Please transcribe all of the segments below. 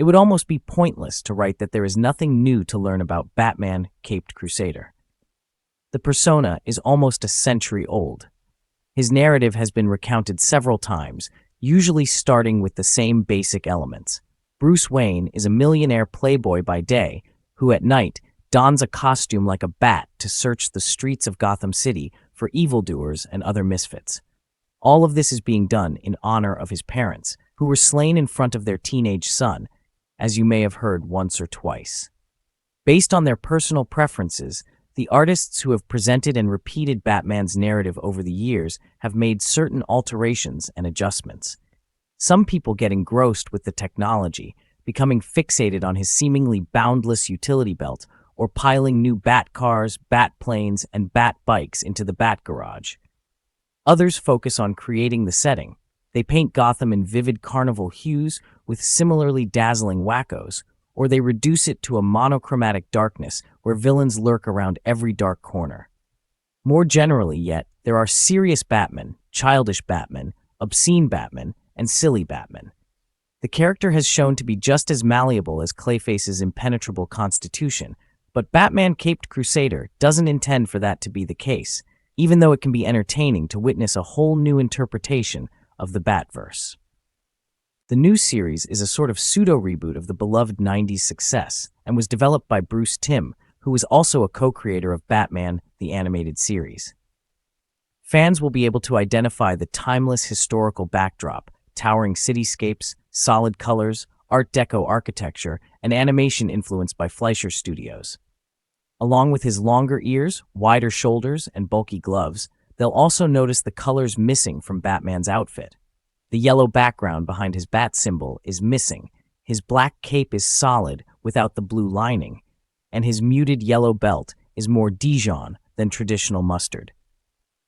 It would almost be pointless to write that there is nothing new to learn about Batman Caped Crusader. The persona is almost a century old. His narrative has been recounted several times, usually starting with the same basic elements. Bruce Wayne is a millionaire playboy by day who at night dons a costume like a bat to search the streets of Gotham City for evildoers and other misfits. All of this is being done in honor of his parents, who were slain in front of their teenage son, as you may have heard once or twice. Based on their personal preferences, the artists who have presented and repeated Batman's narrative over the years have made certain alterations and adjustments. Some people get engrossed with the technology, becoming fixated on his seemingly boundless utility belt or piling new bat cars, bat planes, and bat bikes into the bat garage. Others focus on creating the setting. They paint Gotham in vivid carnival hues with similarly dazzling wackos, or they reduce it to a monochromatic darkness where villains lurk around every dark corner. More generally yet, there are serious Batman, childish Batman, obscene Batman, and silly Batman. The character has shown to be just as malleable as Clayface's impenetrable constitution, but Batman Caped Crusader doesn't intend for that to be the case, even though it can be entertaining to witness a whole new interpretation of the Batverse. The new series is a sort of pseudo-reboot of the beloved 90s success and was developed by Bruce Timm, who was also a co-creator of Batman, the animated series. Fans will be able to identify the timeless historical backdrop, towering cityscapes, solid colors, Art Deco architecture, and animation influenced by Fleischer Studios. Along with his longer ears, wider shoulders, and bulky gloves, they'll also notice the colors missing from Batman's outfit. The yellow background behind his bat symbol is missing, his black cape is solid without the blue lining, and his muted yellow belt is more Dijon than traditional mustard.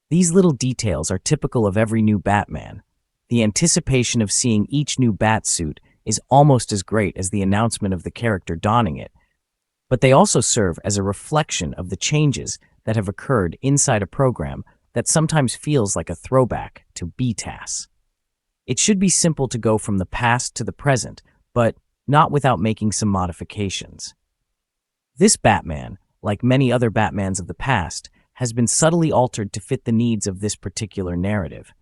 These little details are typical of every new Batman. The anticipation of seeing each new bat suit is almost as great as the announcement of the character donning it, but they also serve as a reflection of the changes that have occurred inside a program that sometimes feels like a throwback to BTAS. It should be simple to go from the past to the present, but not without making some modifications. This Batman, like many other Batmans of the past, has been subtly altered to fit the needs of this particular narrative.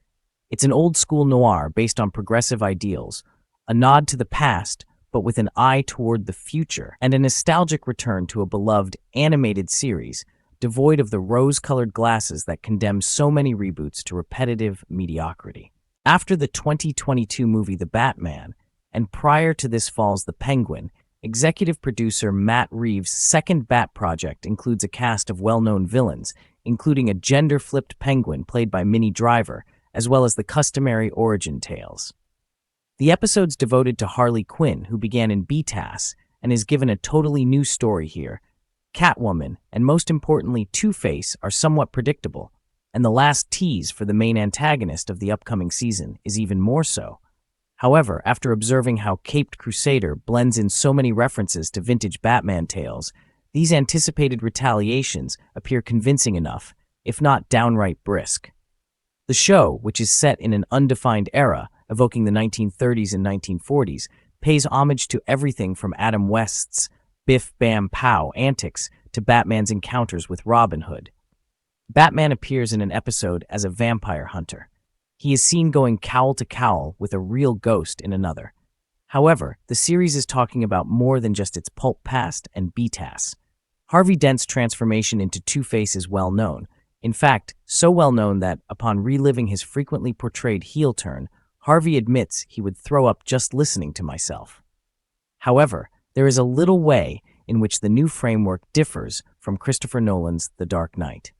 It's an old-school noir based on progressive ideals, a nod to the past, but with an eye toward the future, and a nostalgic return to a beloved animated series, devoid of the rose-colored glasses that condemn so many reboots to repetitive mediocrity. After the 2022 movie The Batman, and prior to this fall's The Penguin, executive producer Matt Reeves' second Bat project includes a cast of well-known villains, including a gender-flipped penguin played by Minnie Driver, as well as the customary origin tales. The episode's devoted to Harley Quinn, who began in BTAS and is given a totally new story here. Catwoman, and most importantly Two-Face, are somewhat predictable, and the last tease for the main antagonist of the upcoming season is even more so. However, after observing how Caped Crusader blends in so many references to vintage Batman tales, these anticipated retaliations appear convincing enough, if not downright brisk. The show, which is set in an undefined era, evoking the 1930s and 1940s, pays homage to everything from Adam West's Biff Bam Pow antics to Batman's encounters with Robin Hood. Batman appears in an episode as a vampire hunter. He is seen going cowl to cowl with a real ghost in another. However, the series is talking about more than just its pulp past and BTAS. Harvey Dent's transformation into Two-Face is well known. In fact, so well known that, upon reliving his frequently portrayed heel turn, Harvey admits he would throw up just listening to myself. However, there is a little way in which the new framework differs from Christopher Nolan's The Dark Knight.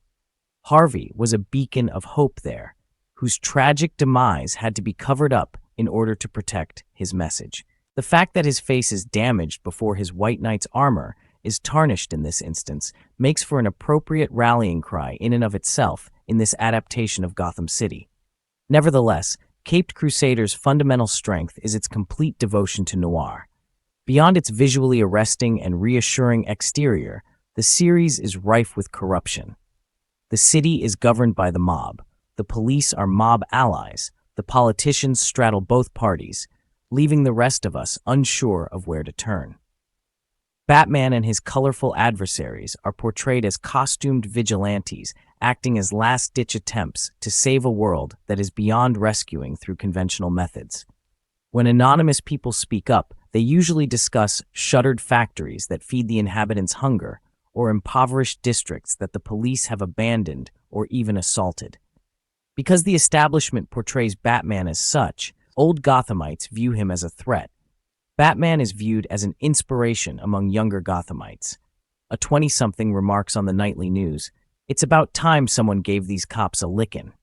Harvey was a beacon of hope there, whose tragic demise had to be covered up in order to protect his message. The fact that his face is damaged before his White Knight's armor is tarnished in this instance makes for an appropriate rallying cry in and of itself in this adaptation of Gotham City. Nevertheless, Caped Crusader's fundamental strength is its complete devotion to noir. Beyond its visually arresting and reassuring exterior, the series is rife with corruption. The city is governed by the mob. The police are mob allies. The politicians straddle both parties. leaving the rest of us unsure of where to turn. Batman and his colorful adversaries are portrayed as costumed vigilantes, acting as last-ditch attempts to save a world that is beyond rescuing through conventional methods. When anonymous people speak up, they usually discuss shuttered factories that feed the inhabitants' hunger, or impoverished districts that the police have abandoned or even assaulted. Because the establishment portrays Batman as such, old Gothamites view him as a threat. Batman is viewed as an inspiration among younger Gothamites. A 20-something remarks on the nightly news, "It's about time someone gave these cops a lickin'."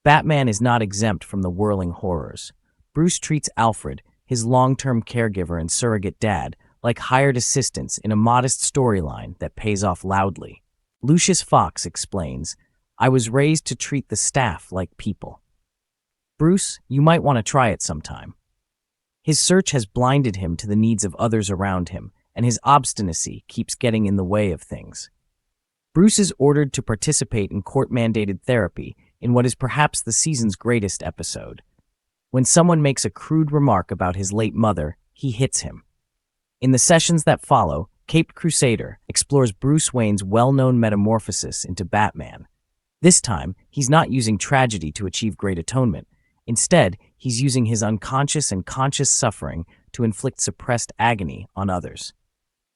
Batman is not exempt from the whirling horrors. Bruce treats Alfred, his long-term caregiver and surrogate dad, like hired assistants in a modest storyline that pays off loudly. Lucius Fox explains, "I was raised to treat the staff like people." Bruce, you might want to try it sometime. His search has blinded him to the needs of others around him, and his obstinacy keeps getting in the way of things. Bruce is ordered to participate in court-mandated therapy in what is perhaps the season's greatest episode. When someone makes a crude remark about his late mother, he hits him. In the sessions that follow, Caped Crusader explores Bruce Wayne's well-known metamorphosis into Batman. This time, he's not using tragedy to achieve great atonement. Instead, he's using his unconscious and conscious suffering to inflict suppressed agony on others.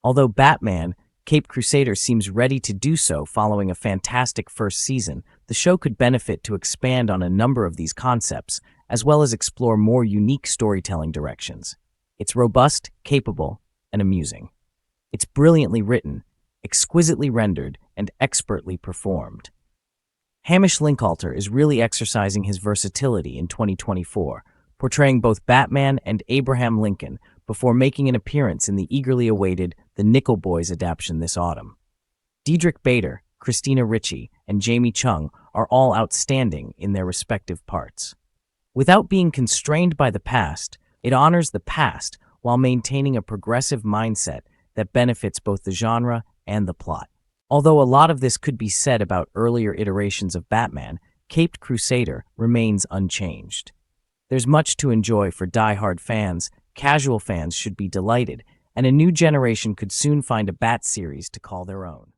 Although Batman, Caped Crusader seems ready to do so following a fantastic first season, the show could benefit to expand on a number of these concepts, as well as explore more unique storytelling directions. It's robust, capable, and amusing. It's brilliantly written, exquisitely rendered, and expertly performed. Hamish Linklater is really exercising his versatility in 2024, portraying both Batman and Abraham Lincoln before making an appearance in the eagerly awaited The Nickel Boys adaptation this autumn. Diedrich Bader, Christina Ricci, and Jamie Chung are all outstanding in their respective parts. Without being constrained by the past, it honors the past while maintaining a progressive mindset that benefits both the genre and the plot. Although a lot of this could be said about earlier iterations of Batman, Caped Crusader remains unchanged. There's much to enjoy for die-hard fans, casual fans should be delighted, and a new generation could soon find a Bat series to call their own.